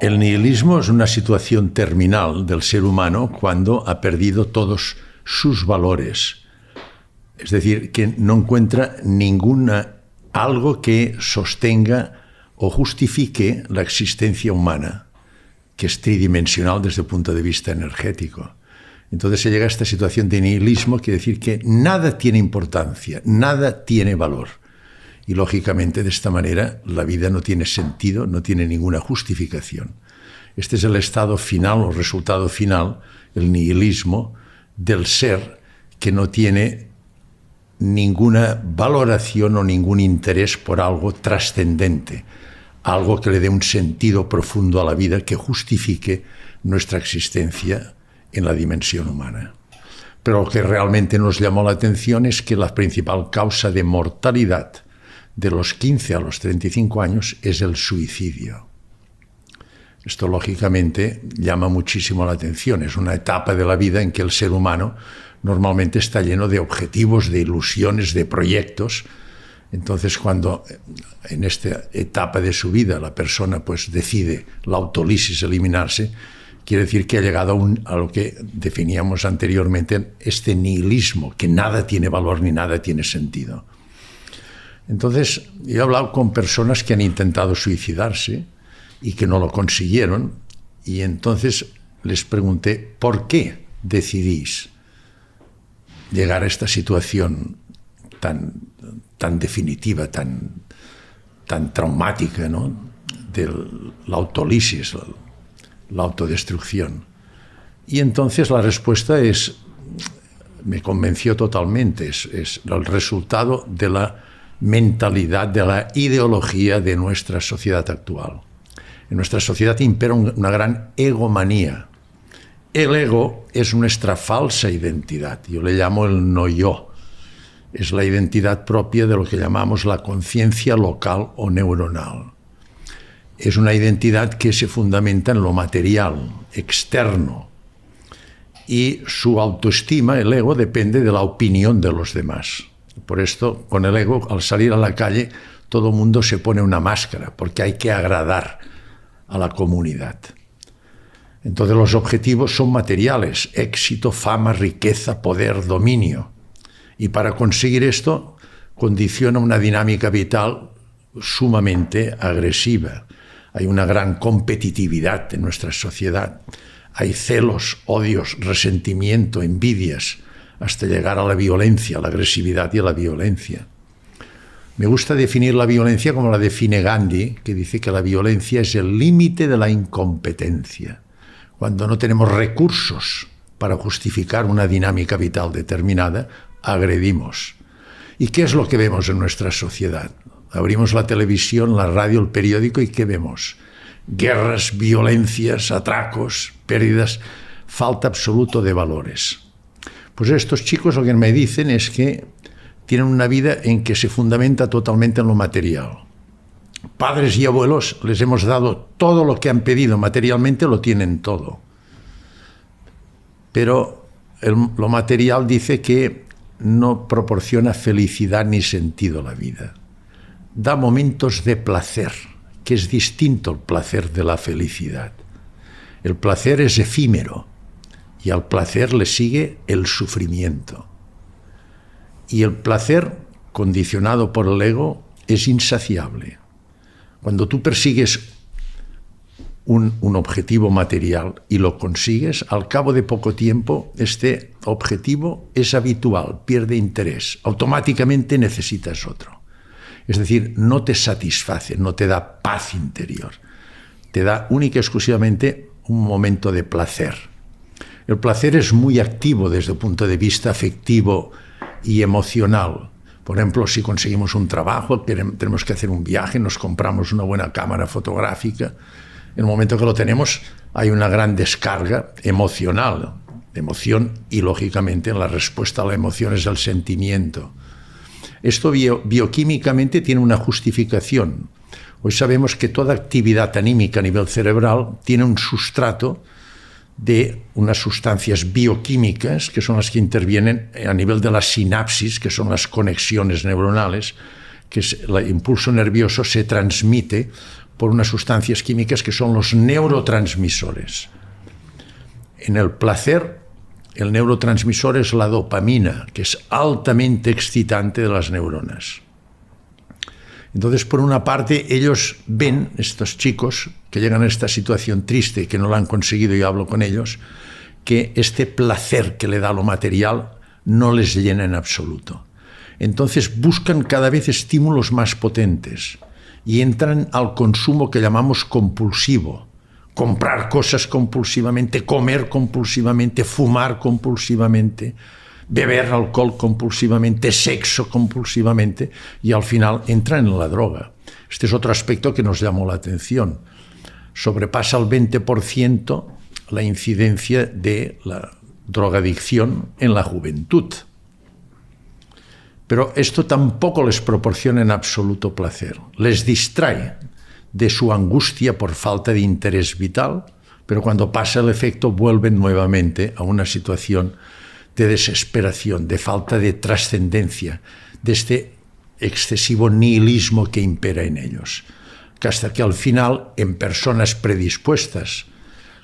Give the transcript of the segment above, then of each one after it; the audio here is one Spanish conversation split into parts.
El nihilismo es una situación terminal del ser humano cuando ha perdido todos sus valores. Es decir, que no encuentra algo que sostenga o justifique la existencia humana, que es tridimensional desde el punto de vista energético. Entonces se llega a esta situación de nihilismo, quiere decir que nada tiene importancia, nada tiene valor. Y lógicamente de esta manera la vida no tiene sentido, no tiene ninguna justificación. Este es el estado final o resultado final, el nihilismo del ser que no tiene ninguna valoración o ningún interés por algo trascendente, algo que le dé un sentido profundo a la vida que justifique nuestra existencia en la dimensión humana. Pero lo que realmente nos llamó la atención es que la principal causa de mortalidad de los 15 a los 35 años es el suicidio. Esto lógicamente llama muchísimo la atención. Es una etapa de la vida en que el ser humano normalmente está lleno de objetivos, de ilusiones, de proyectos. Entonces, cuando en esta etapa de su vida la persona pues decide la autólisis, eliminarse, quiere decir que ha llegado a lo que definíamos anteriormente, este nihilismo, que nada tiene valor ni nada tiene sentido. Entonces, yo he hablado con personas que han intentado suicidarse y que no lo consiguieron, y entonces les pregunté, ¿por qué decidís llegar a esta situación tan definitiva, tan traumática, ¿no?, de la autólisis, la autodestrucción? Y entonces la respuesta me convenció totalmente, es el resultado de la mentalidad, de la ideología de nuestra sociedad actual. En nuestra sociedad impera una gran egomanía. El ego es nuestra falsa identidad, yo le llamo el no-yo. Es la identidad propia de lo que llamamos la conciencia local o neuronal. Es una identidad que se fundamenta en lo material, externo, y su autoestima, el ego, depende de la opinión de los demás. Por esto, con el ego, al salir a la calle, todo el mundo se pone una máscara, porque hay que agradar a la comunidad. Entonces los objetivos son materiales: éxito, fama, riqueza, poder, dominio. Y para conseguir esto, condiciona una dinámica vital sumamente agresiva. Hay una gran competitividad en nuestra sociedad. Hay celos, odios, resentimiento, envidias, hasta llegar a la violencia, a la agresividad y a la violencia. Me gusta definir la violencia como la define Gandhi, que dice que la violencia es el límite de la incompetencia. Cuando no tenemos recursos para justificar una dinámica vital determinada, agredimos. ¿Y qué es lo que vemos en nuestra sociedad? Abrimos la televisión, la radio, el periódico, ¿y qué vemos? Guerras, violencias, atracos, pérdidas, falta absoluta de valores. Pues estos chicos lo que me dicen es que tienen una vida en que se fundamenta totalmente en lo material. Padres y abuelos les hemos dado todo lo que han pedido materialmente, lo tienen todo. Pero lo material dice que no proporciona felicidad ni sentido a la vida. Da momentos de placer, que es distinto al placer de la felicidad. El placer es efímero y al placer le sigue el sufrimiento. Y el placer, condicionado por el ego, es insaciable. Cuando tú persigues un objetivo material y lo consigues, al cabo de poco tiempo este objetivo es habitual, pierde interés, automáticamente necesitas otro. Es decir, no te satisface, no te da paz interior, te da única y exclusivamente un momento de placer. El placer es muy activo desde el punto de vista afectivo y emocional. Por ejemplo, si conseguimos un trabajo, tenemos que hacer un viaje, nos compramos una buena cámara fotográfica. En el momento que lo tenemos, hay una gran descarga emocional, de emoción, y lógicamente la respuesta a la emoción es el sentimiento. Esto bioquímicamente tiene una justificación. Hoy sabemos que toda actividad anímica a nivel cerebral tiene un sustrato de unas sustancias bioquímicas que son las que intervienen a nivel de la sinapsis, que son las conexiones neuronales, que el impulso nervioso se transmite por unas sustancias químicas que son los neurotransmisores. En el placer, el neurotransmisor es la dopamina, que es altamente excitante de las neuronas. Entonces, por una parte, ellos ven, estos chicos que llegan a esta situación triste, que no la han conseguido, y hablo con ellos, que este placer que le da lo material no les llena en absoluto. Entonces buscan cada vez estímulos más potentes y entran al consumo que llamamos compulsivo. Comprar cosas compulsivamente, comer compulsivamente, fumar compulsivamente, beber alcohol compulsivamente, sexo compulsivamente, y al final entran en la droga. Este es otro aspecto que nos llamó la atención. Sobrepasa el 20% la incidencia de la drogadicción en la juventud. Pero esto tampoco les proporciona en absoluto placer. Les distrae de su angustia por falta de interés vital, pero cuando pasa el efecto vuelven nuevamente a una situación de desesperación, de falta de trascendencia, de este excesivo nihilismo que impera en ellos. Que hasta que al final, en personas predispuestas,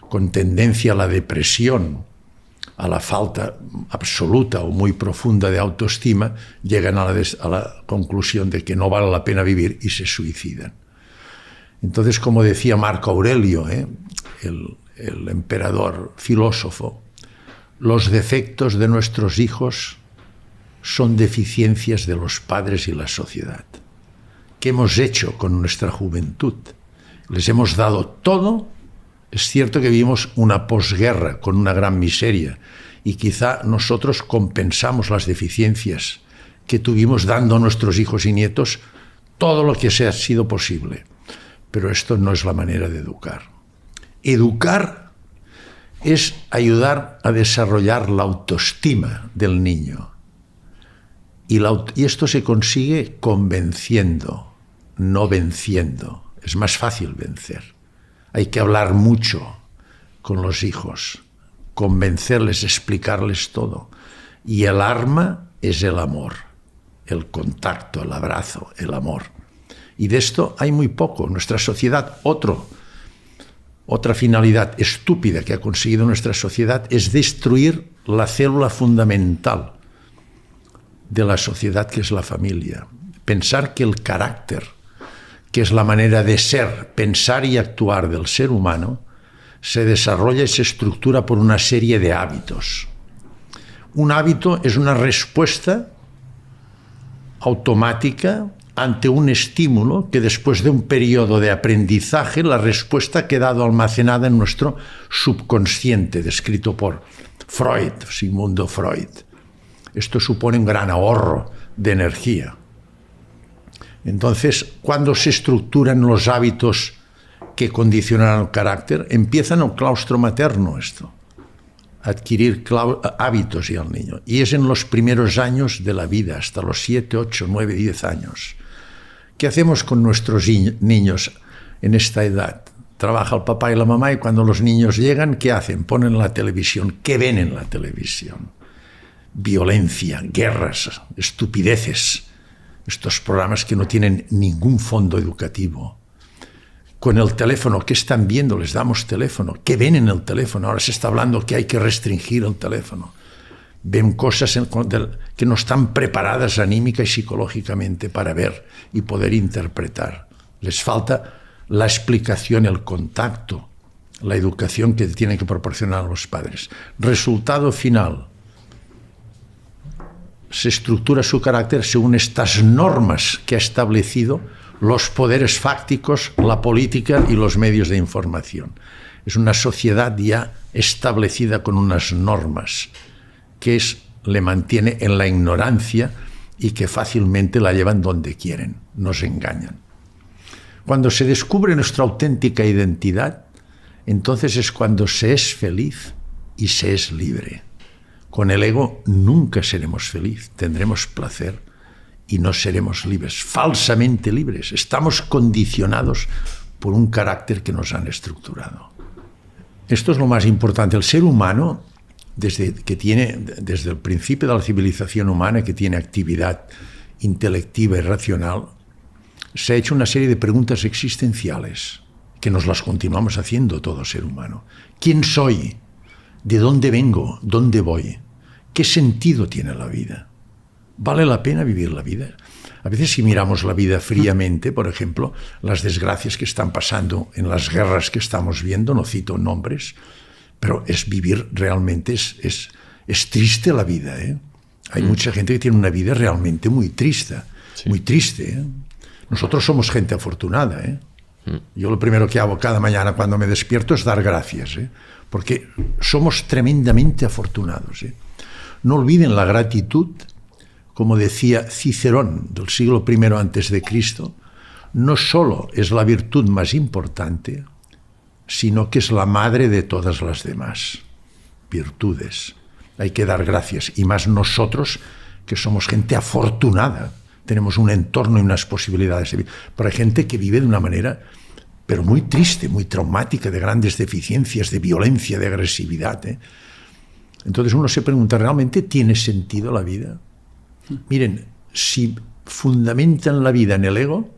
con tendencia a la depresión, a la falta absoluta o muy profunda de autoestima, llegan a la conclusión de que no vale la pena vivir y se suicidan. Entonces, como decía Marco Aurelio, el emperador filósofo, los defectos de nuestros hijos son deficiencias de los padres y la sociedad. ¿Qué hemos hecho con nuestra juventud? Les hemos dado todo. Es cierto que vivimos una posguerra con una gran miseria y quizá nosotros compensamos las deficiencias que tuvimos dando a nuestros hijos y nietos todo lo que sea sido posible. Pero esto no es la manera de educar. Educar es ayudar a desarrollar la autoestima del niño. Y esto se consigue convenciendo, no venciendo. Es más fácil vencer. Hay que hablar mucho con los hijos, convencerles, explicarles todo. Y el arma es el amor, el contacto, el abrazo, el amor. Y de esto hay muy poco. Nuestra sociedad, otra finalidad estúpida que ha conseguido nuestra sociedad es destruir la célula fundamental de la sociedad, que es la familia. Pensar que el carácter, que es la manera de ser, pensar y actuar del ser humano, se desarrolla y se estructura por una serie de hábitos. Un hábito es una respuesta automática ante un estímulo que después de un periodo de aprendizaje, la respuesta ha quedado almacenada en nuestro subconsciente, descrito por Freud, Sigmund Freud. Esto supone un gran ahorro de energía. Entonces, cuando se estructuran los hábitos que condicionan el carácter, empieza en el claustro materno esto, adquirir hábitos y al niño. Y es en los primeros años de la vida, hasta los 7, 8, 9, 10 años. ¿Qué hacemos con nuestros niños en esta edad? Trabaja el papá y la mamá y cuando los niños llegan, ¿qué hacen? Ponen la televisión. ¿Qué ven en la televisión? Violencia, guerras, estupideces. Estos programas que no tienen ningún fondo educativo. Con el teléfono, ¿qué están viendo? Les damos teléfono. ¿Qué ven en el teléfono? Ahora se está hablando que hay que restringir el teléfono. Ven cosas que no están preparadas anímica y psicológicamente para ver y poder interpretar. Les falta la explicación, el contacto, la educación que tienen que proporcionar los padres. Resultado final. Se estructura su carácter según estas normas que ha establecido los poderes fácticos, la política y los medios de información. Es una sociedad ya establecida con unas normas que le mantiene en la ignorancia y que fácilmente la llevan donde quieren, nos engañan. Cuando se descubre nuestra auténtica identidad, entonces es cuando se es feliz y se es libre. Con el ego nunca seremos felices, tendremos placer y no seremos libres, falsamente libres. Estamos condicionados por un carácter que nos han estructurado. Esto es lo más importante. El ser humano, desde el principio de la civilización humana, que tiene actividad intelectiva y racional, se ha hecho una serie de preguntas existenciales que nos las continuamos haciendo todo ser humano. ¿Quién soy? ¿De dónde vengo? ¿Dónde voy? ¿Qué sentido tiene la vida? ¿Vale la pena vivir la vida? A veces si miramos la vida fríamente, por ejemplo, las desgracias que están pasando en las guerras que estamos viendo, no cito nombres, pero es vivir realmente, es triste la vida, ¿eh? Hay mucha gente que tiene una vida realmente muy triste, muy triste, ¿eh? Nosotros somos gente afortunada, ¿eh? Yo lo primero que hago cada mañana cuando me despierto es dar gracias, ¿eh? Porque somos tremendamente afortunados, ¿eh? No olviden la gratitud, como decía Cicerón del siglo I antes de Cristo, no solo es la virtud más importante, sino que es la madre de todas las demás virtudes. Hay que dar gracias, y más nosotros que somos gente afortunada, tenemos un entorno y unas posibilidades. Pero hay gente que vive de una manera, pero muy triste, muy traumática, de grandes deficiencias, de violencia, de agresividad, ¿eh? Entonces uno se pregunta, ¿realmente tiene sentido la vida? Miren, si fundamentan la vida en el ego,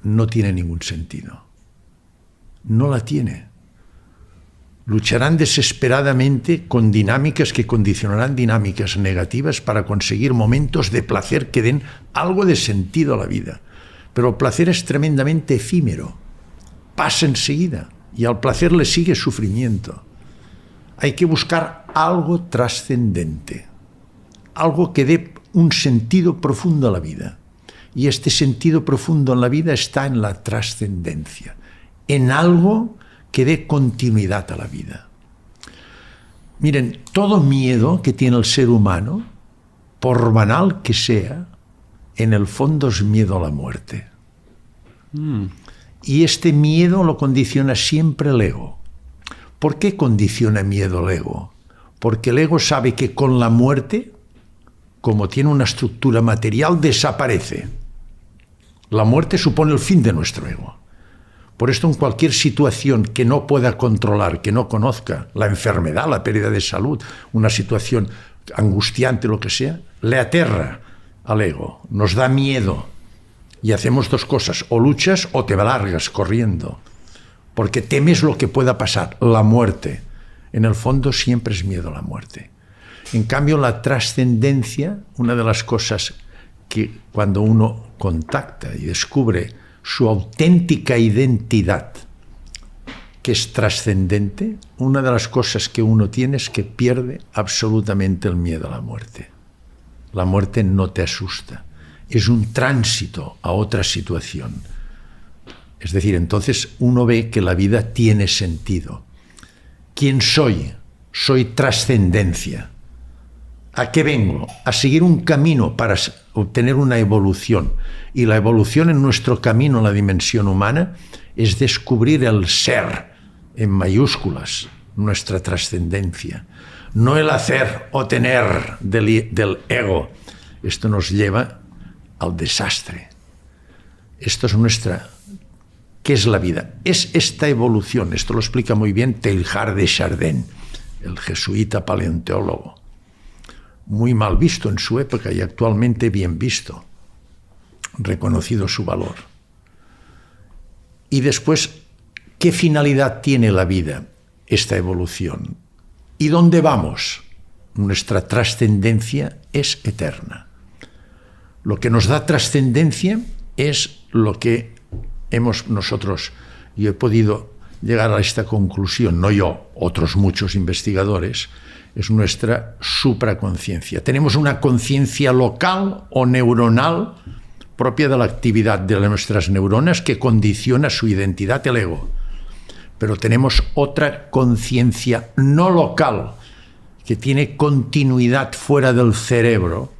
no tiene ningún sentido. No la tiene. Lucharán desesperadamente con dinámicas que condicionarán dinámicas negativas para conseguir momentos de placer que den algo de sentido a la vida. Pero el placer es tremendamente efímero. Pasa enseguida y al placer le sigue sufrimiento. Hay que buscar algo trascendente, algo que dé un sentido profundo a la vida. Y este sentido profundo en la vida está en la trascendencia, en algo que dé continuidad a la vida. Miren, todo miedo que tiene el ser humano, por banal que sea, en el fondo es miedo a la muerte. Y este miedo lo condiciona siempre el ego. ¿Por qué condiciona miedo el ego? Porque el ego sabe que con la muerte, como tiene una estructura material, desaparece. La muerte supone el fin de nuestro ego. Por esto, en cualquier situación que no pueda controlar, que no conozca, la enfermedad, la pérdida de salud, una situación angustiante, lo que sea, le aterra al ego, nos da miedo. Y hacemos dos cosas, o luchas o te largas corriendo, porque temes lo que pueda pasar, la muerte. En el fondo siempre es miedo a la muerte. En cambio, la trascendencia, una de las cosas que cuando uno contacta y descubre su auténtica identidad, que es trascendente, una de las cosas que uno tiene es que pierde absolutamente el miedo a la muerte. La muerte no te asusta, es un tránsito a otra situación. Es decir, entonces uno ve que la vida tiene sentido. ¿Quién soy? Soy trascendencia. ¿A qué vengo? A seguir un camino para obtener una evolución. Y la evolución en nuestro camino, en la dimensión humana, es descubrir el ser, en mayúsculas, nuestra trascendencia. No el hacer o tener del ego. Esto nos lleva al desastre. Esto es nuestra... ¿Qué es la vida? Es esta evolución. Esto lo explica muy bien Teilhard de Chardin, el jesuita paleontólogo. Muy mal visto en su época y actualmente bien visto, reconocido su valor. Y después, ¿qué finalidad tiene la vida, esta evolución? ¿Y dónde vamos? Nuestra trascendencia es eterna. Lo que nos da trascendencia es lo que yo he podido llegar a esta conclusión, no yo, otros muchos investigadores, es nuestra supraconciencia. Tenemos una conciencia local o neuronal propia de la actividad de nuestras neuronas que condiciona su identidad, el ego. Pero tenemos otra conciencia no local que tiene continuidad fuera del cerebro,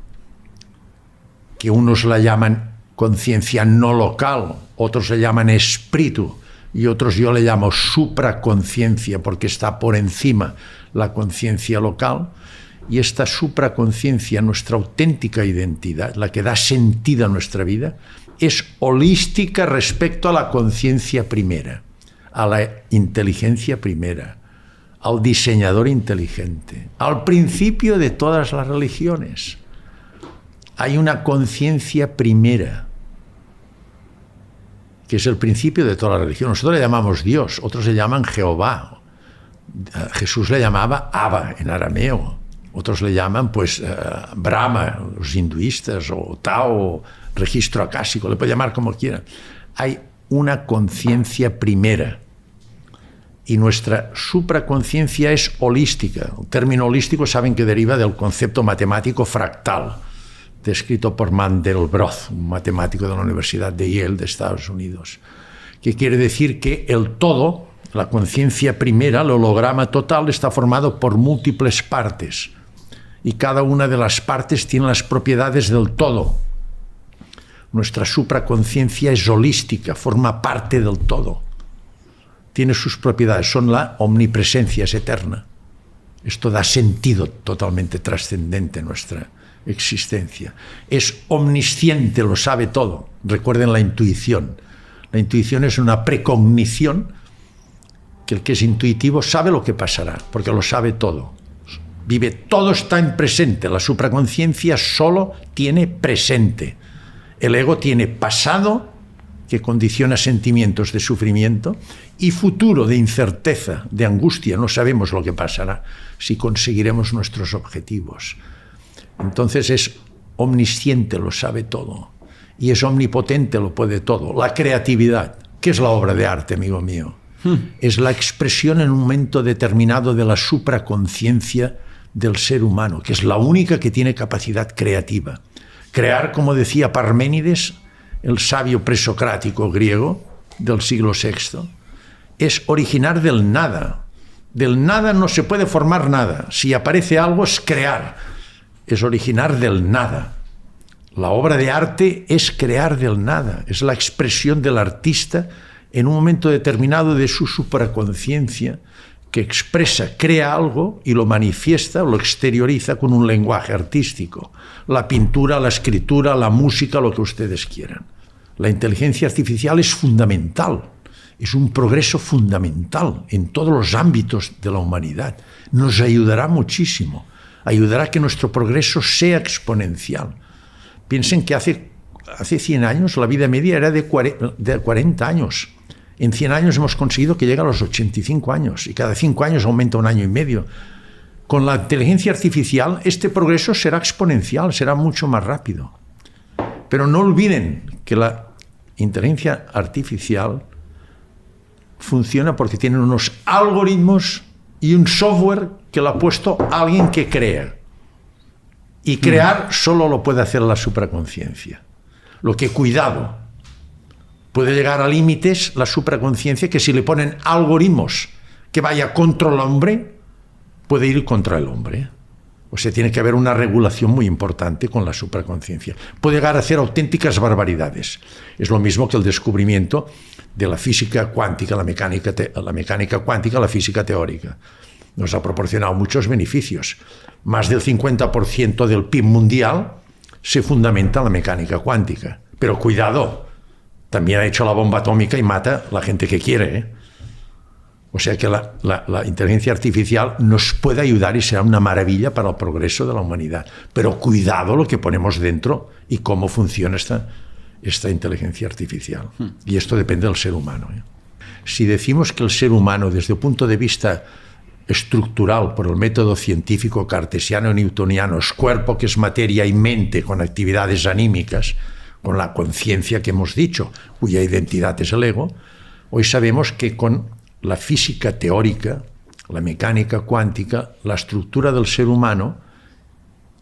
que unos la llaman conciencia no local, otros le llaman espíritu y otros yo le llamo supraconciencia porque está por encima la conciencia local. Y esta supraconciencia, nuestra auténtica identidad, la que da sentido a nuestra vida, es holística respecto a la conciencia primera, a la inteligencia primera, al diseñador inteligente, al principio de todas las religiones. Hay una conciencia primera que es el principio de toda la religión. Nosotros le llamamos Dios, otros le llaman Jehová. Jesús le llamaba Abba en arameo. Otros le llaman, pues, Brahma, los hinduistas, o Tao, registro acásico, le puede llamar como quiera. Hay una conciencia primera. Y nuestra supraconciencia es holística. El término holístico saben que deriva del concepto matemático fractal, descrito por Mandelbrot, un matemático de la Universidad de Yale de Estados Unidos, que quiere decir que el todo, la conciencia primera, el holograma total, está formado por múltiples partes. Y cada una de las partes tiene las propiedades del todo. Nuestra supraconciencia es holística, forma parte del todo. Tiene sus propiedades, son la omnipresencia, es eterna. Esto da sentido totalmente trascendente a nuestra existencia. Es omnisciente, lo sabe todo. Recuerden la intuición. La intuición es una precognición, que el que es intuitivo sabe lo que pasará, porque lo sabe todo. Vive, todo está en presente. La supraconciencia solo tiene presente. El ego tiene pasado, que condiciona sentimientos de sufrimiento, y futuro de incerteza, de angustia. No sabemos lo que pasará, si conseguiremos nuestros objetivos. Entonces es omnisciente, lo sabe todo. Y es omnipotente, lo puede todo. La creatividad. ¿Qué es la obra de arte, amigo mío? Es la expresión en un momento determinado de la supraconciencia del ser humano, que es la única que tiene capacidad creativa. Crear, como decía Parménides, el sabio presocrático griego del siglo VI, es originar del nada. Del nada no se puede formar nada. Si aparece algo es crear, es originar del nada. La obra de arte es crear del nada, es la expresión del artista en un momento determinado de su supraconciencia, que expresa, crea algo y lo manifiesta, lo exterioriza con un lenguaje artístico. La pintura, la escritura, la música, lo que ustedes quieran. La inteligencia artificial es fundamental, es un progreso fundamental en todos los ámbitos de la humanidad. Nos ayudará muchísimo, ayudará a que nuestro progreso sea exponencial. Piensen que hace 100 años la vida media era de 40 años. En 100 años hemos conseguido que llegue a los 85 años y cada 5 años aumenta 1 año y medio. Con la inteligencia artificial este progreso será exponencial, será mucho más rápido. Pero no olviden que la inteligencia artificial funciona porque tiene unos algoritmos y un software que lo ha puesto alguien que crea. Y crear solo lo puede hacer la supraconciencia. Lo que, cuidado, puede llegar a límites la supraconciencia, que si le ponen algoritmos que vaya contra el hombre, puede ir contra el hombre. O sea, tiene que haber una regulación muy importante con la supraconciencia. Puede llegar a hacer auténticas barbaridades. Es lo mismo que el descubrimiento de la física cuántica, la mecánica cuántica, la física teórica. Nos ha proporcionado muchos beneficios. Más del 50% del PIB mundial se fundamenta en la mecánica cuántica. Pero cuidado, también ha hecho la bomba atómica y mata a la gente que quiere, ¿eh? O sea que la inteligencia artificial nos puede ayudar y será una maravilla para el progreso de la humanidad. Pero cuidado lo que ponemos dentro y cómo funciona esta inteligencia artificial. Y esto depende del ser humano, ¿eh? Si decimos que el ser humano, desde el punto de vista estructural, por el método científico cartesiano newtoniano, es cuerpo, que es materia, y mente con actividades anímicas, con la conciencia que hemos dicho, cuya identidad es el ego, hoy sabemos que con la física teórica, la mecánica cuántica, la estructura del ser humano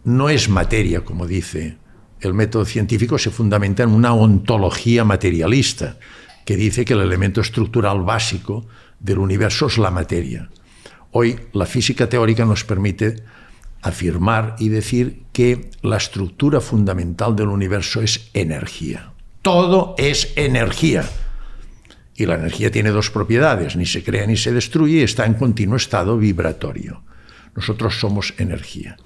no es materia, como dice el método científico, se fundamenta en una ontología materialista, que dice que el elemento estructural básico del universo es la materia. Hoy la física teórica nos permite afirmar y decir que la estructura fundamental del universo es energía. Todo es energía. Y la energía tiene dos propiedades: ni se crea ni se destruye, y está en continuo estado vibratorio. Nosotros somos energía.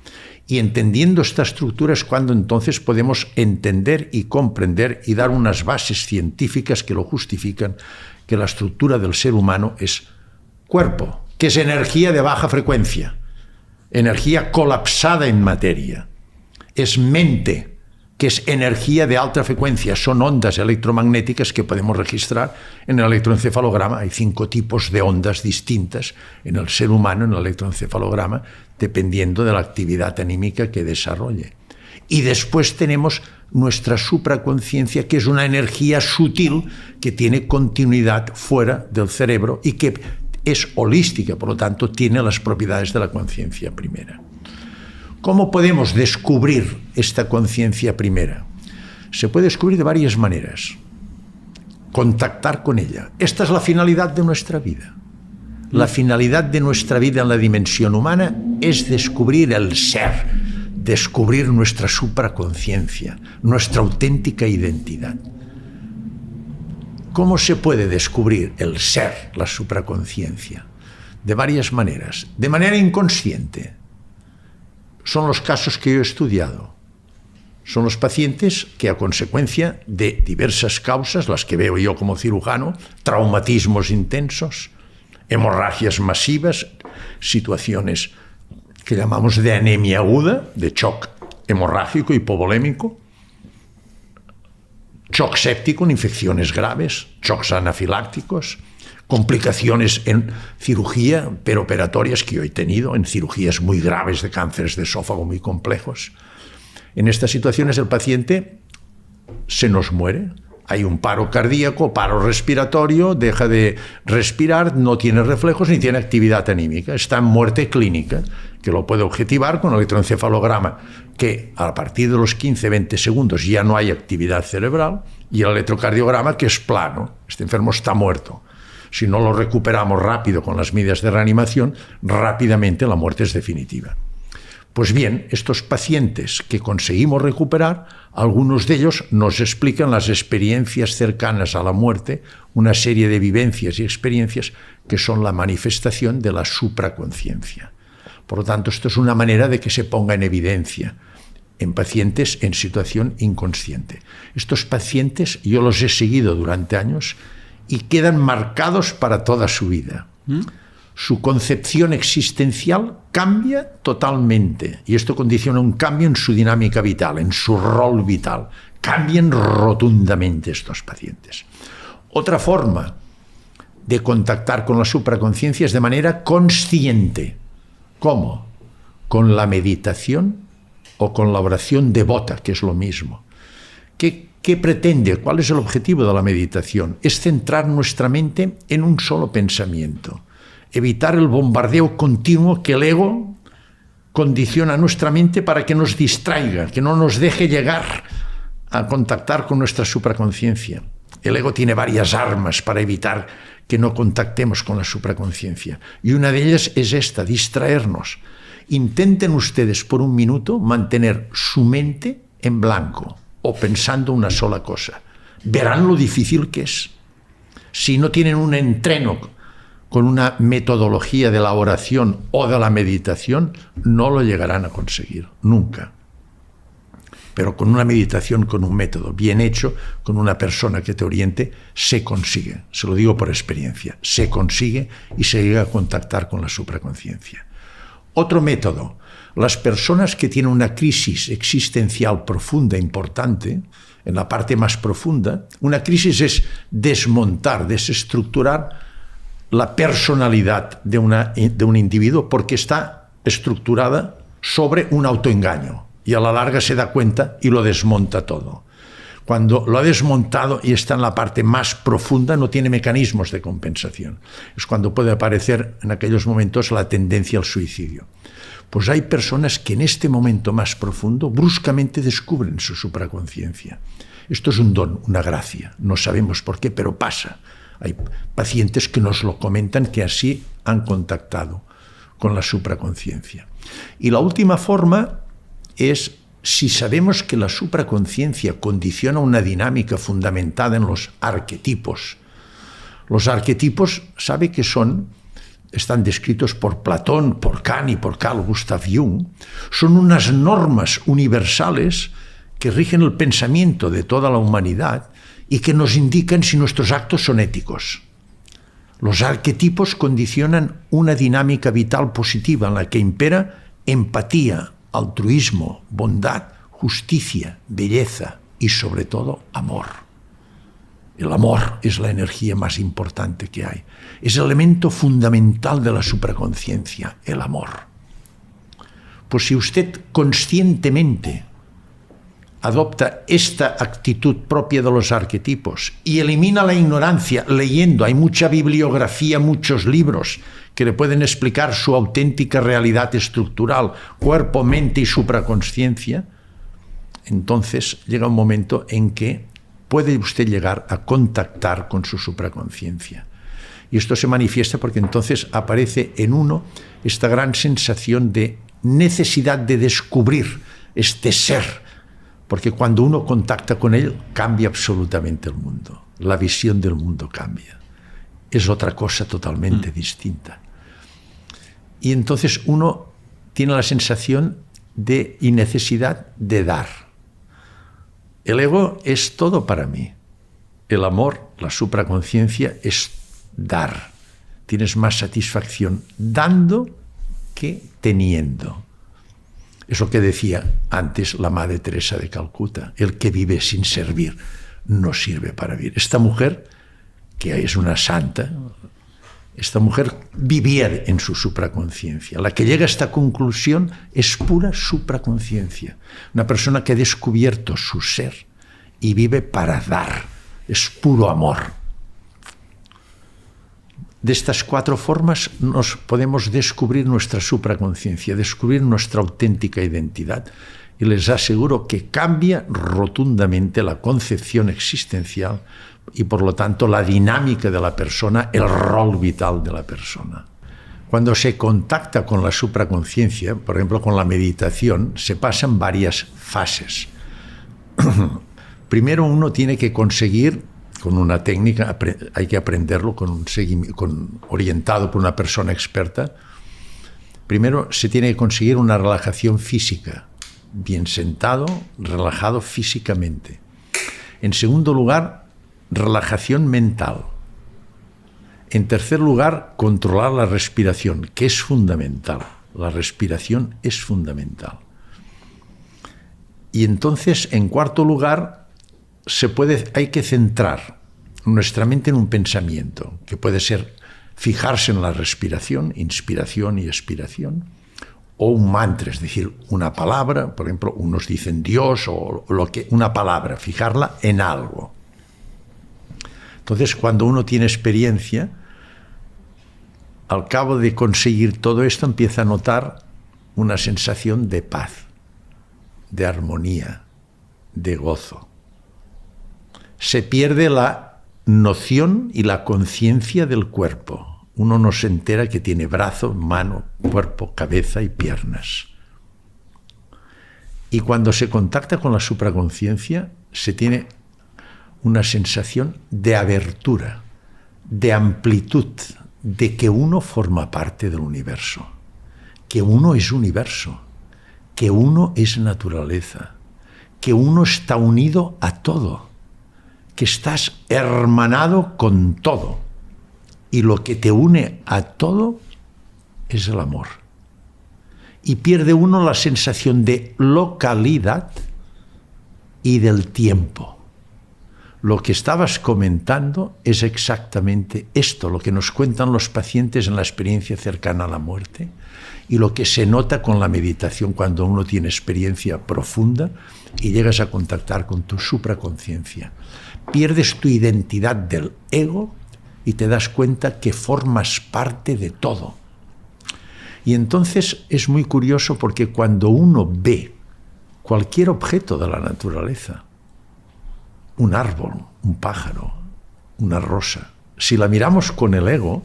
Y entendiendo esta estructura es cuando entonces podemos entender y comprender y dar unas bases científicas que lo justifican, que la estructura del ser humano es cuerpo, que es energía de baja frecuencia, energía colapsada en materia. Es mente, que es energía de alta frecuencia, son ondas electromagnéticas que podemos registrar en el electroencefalograma. Hay 5 tipos de ondas distintas en el ser humano, en el electroencefalograma, dependiendo de la actividad anímica que desarrolle. Y después tenemos nuestra supraconciencia, que es una energía sutil que tiene continuidad fuera del cerebro y que es holística, por lo tanto tiene las propiedades de la conciencia primera. ¿Cómo podemos descubrir esta conciencia primera? Se puede descubrir de varias maneras. Contactar con ella. Esta es la finalidad de nuestra vida. La finalidad de nuestra vida en la dimensión humana es descubrir el ser, descubrir nuestra supraconciencia, nuestra auténtica identidad. ¿Cómo se puede descubrir el ser, la supraconciencia? De varias maneras. De manera inconsciente. Son los casos que yo he estudiado. Son los pacientes que, a consecuencia de diversas causas, las que veo yo como cirujano, traumatismos intensos, hemorragias masivas, situaciones que llamamos de anemia aguda, de shock hemorrágico, hipovolémico, shock séptico en infecciones graves, shocks anafilácticos, complicaciones en cirugía peroperatorias que yo he tenido, en cirugías muy graves de cánceres de esófago muy complejos. En estas situaciones el paciente se nos muere. Hay un paro cardíaco, paro respiratorio, deja de respirar, no tiene reflejos ni tiene actividad anímica. Está en muerte clínica, que lo puede objetivar con el electroencefalograma, que a partir de los 15-20 segundos ya no hay actividad cerebral, y el electrocardiograma, que es plano. Este enfermo está muerto. Si no lo recuperamos rápido con las medidas de reanimación, rápidamente la muerte es definitiva. Pues bien, estos pacientes que conseguimos recuperar, algunos de ellos nos explican las experiencias cercanas a la muerte, una serie de vivencias y experiencias que son la manifestación de la supraconciencia. Por lo tanto, esto es una manera de que se ponga en evidencia en pacientes en situación inconsciente. Estos pacientes yo los he seguido durante años y quedan marcados para toda su vida. Su concepción existencial cambia totalmente y esto condiciona un cambio en su dinámica vital, en su rol vital. Cambian rotundamente estos pacientes. Otra forma de contactar con la supraconciencia es de manera consciente. ¿Cómo? Con la meditación o con la oración devota, que es lo mismo. ¿Qué pretende? ¿Cuál es el objetivo de la meditación? Es centrar nuestra mente en un solo pensamiento. Evitar el bombardeo continuo que el ego condiciona a nuestra mente para que nos distraiga, que no nos deje llegar a contactar con nuestra supraconciencia. El ego tiene varias armas para evitar que no contactemos con la supraconciencia. Y una de ellas es esta, distraernos. Intenten ustedes por un minuto mantener su mente en blanco o pensando una sola cosa. Verán lo difícil que es. Si no tienen un entreno con una metodología de la oración o de la meditación, no lo llegarán a conseguir, nunca. Pero con una meditación, con un método bien hecho, con una persona que te oriente, se consigue. Se lo digo por experiencia. Se consigue y se llega a contactar con la supraconciencia. Otro método. Las personas que tienen una crisis existencial profunda, importante, en la parte más profunda, una crisis es desmontar, desestructurar la personalidad de un individuo porque está estructurada sobre un autoengaño y a la larga se da cuenta y lo desmonta todo. Cuando lo ha desmontado y está en la parte más profunda, no tiene mecanismos de compensación. Es cuando puede aparecer en aquellos momentos la tendencia al suicidio. Pues hay personas que en este momento más profundo bruscamente descubren su supraconciencia. Esto es un don, una gracia. No sabemos por qué, pero pasa. Hay pacientes que nos lo comentan que así han contactado con la supraconciencia. Y la última forma es, si sabemos que la supraconciencia condiciona una dinámica fundamentada en los arquetipos. Los arquetipos, sabe que están descritos por Platón, por Kant y por Carl Gustav Jung, son unas normas universales que rigen el pensamiento de toda la humanidad y que nos indican si nuestros actos son éticos. Los arquetipos condicionan una dinámica vital positiva en la que impera empatía, altruismo, bondad, justicia, belleza y sobre todo amor. El amor es la energía más importante que hay. Es el elemento fundamental de la supraconciencia, el amor. Pues si usted conscientemente adopta esta actitud propia de los arquetipos y elimina la ignorancia leyendo, hay mucha bibliografía, muchos libros que le pueden explicar su auténtica realidad estructural, cuerpo, mente y supraconsciencia, entonces llega un momento en que puede usted llegar a contactar con su supraconsciencia. Y esto se manifiesta porque entonces aparece en uno esta gran sensación de necesidad de descubrir este ser, porque cuando uno contacta con él cambia absolutamente el mundo, la visión del mundo cambia, es otra cosa totalmente distinta. Y entonces uno tiene la sensación de y necesidad de dar. El ego es todo para mí. El amor, la supraconciencia, es dar. Tienes más satisfacción dando que teniendo. Es lo que decía antes la Madre Teresa de Calcuta. El que vive sin servir no sirve para vivir. Esta mujer, que es una santa, esta mujer vivía en su supraconciencia. La que llega a esta conclusión es pura supraconciencia. Una persona que ha descubierto su ser y vive para dar. Es puro amor. De estas 4 formas nos podemos descubrir nuestra supraconciencia, descubrir nuestra auténtica identidad. Y les aseguro que cambia rotundamente la concepción existencial y por lo tanto la dinámica de la persona, el rol vital de la persona. Cuando se contacta con la supraconciencia, por ejemplo con la meditación, se pasan varias fases. Primero uno tiene que conseguir, con una técnica, hay que aprenderlo orientado por una persona experta, primero se tiene que conseguir una relajación física, bien sentado, relajado físicamente. En segundo lugar, relajación mental. En tercer lugar, controlar la respiración, que es fundamental. La respiración es fundamental. Y entonces, en cuarto lugar, hay que centrar nuestra mente en un pensamiento, que puede ser fijarse en la respiración, inspiración y expiración, o un mantra, es decir, una palabra, por ejemplo, unos dicen Dios, o una palabra, fijarla en algo. Entonces, cuando uno tiene experiencia, al cabo de conseguir todo esto, empieza a notar una sensación de paz, de armonía, de gozo. Se pierde la noción y la conciencia del cuerpo. Uno no se entera que tiene brazo, mano, cuerpo, cabeza y piernas. Y cuando se contacta con la supraconciencia, se tiene una sensación de abertura, de amplitud, de que uno forma parte del universo, que uno es universo, que uno es naturaleza, que uno está unido a todo, que estás hermanado con todo. Y lo que te une a todo es el amor. Y pierde uno la sensación de localidad y del tiempo. Lo que estabas comentando es exactamente esto, lo que nos cuentan los pacientes en la experiencia cercana a la muerte y lo que se nota con la meditación cuando uno tiene experiencia profunda y llegas a contactar con tu supraconciencia. Pierdes tu identidad del ego y te das cuenta que formas parte de todo. Y entonces es muy curioso porque cuando uno ve cualquier objeto de la naturaleza, un árbol, un pájaro, una rosa, si la miramos con el ego,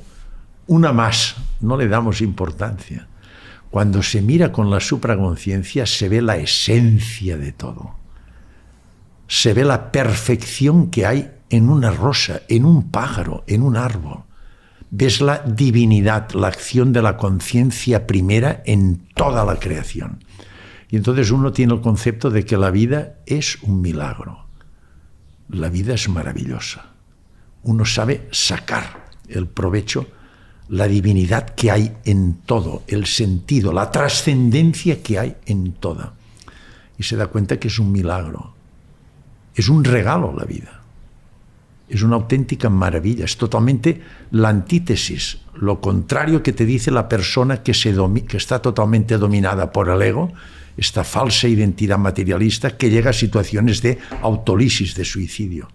una más, no le damos importancia. Cuando se mira con la supraconciencia se ve la esencia de todo. Se ve la perfección que hay en una rosa, en un pájaro, en un árbol. Ves la divinidad, la acción de la conciencia primera en toda la creación. Y entonces uno tiene el concepto de que la vida es un milagro. La vida es maravillosa. Uno sabe sacar el provecho, la divinidad que hay en todo, el sentido, la trascendencia que hay en toda. y se da cuenta que es un milagro. Es un regalo la vida. Es una auténtica maravilla. Es totalmente la antítesis, lo contrario que te dice la persona que está totalmente dominada por el ego, esta falsa identidad materialista que llega a situaciones de autolisis, de suicidio.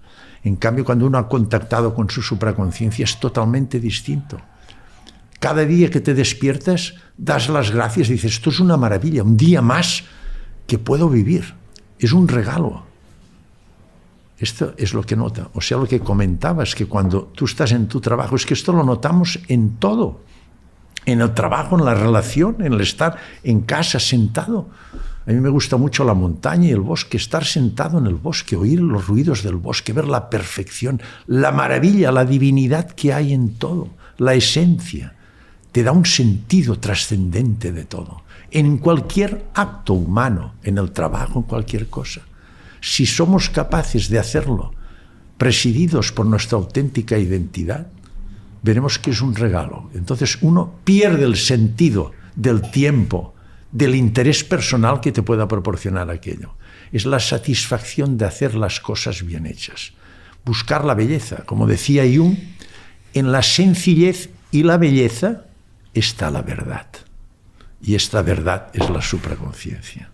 En cambio, cuando uno ha contactado con su supraconciencia es totalmente distinto. Cada día que te despiertas, das las gracias y dices, esto es una maravilla, un día más que puedo vivir. Es un regalo. Esto es lo que nota. O sea, lo que comentabas, que cuando tú estás en tu trabajo, es que esto lo notamos en todo. En el trabajo, en la relación, en el estar en casa sentado. A mí me gusta mucho la montaña y el bosque, estar sentado en el bosque, oír los ruidos del bosque, ver la perfección, la maravilla, la divinidad que hay en todo, la esencia. Te da un sentido trascendente de todo. En cualquier acto humano, en el trabajo, en cualquier cosa. Si somos capaces de hacerlo, presididos por nuestra auténtica identidad, veremos que es un regalo. Entonces uno pierde el sentido del tiempo, del interés personal que te pueda proporcionar aquello. Es la satisfacción de hacer las cosas bien hechas. Buscar la belleza. Como decía Jung, en la sencillez y la belleza está la verdad. Y esta verdad es la supraconciencia.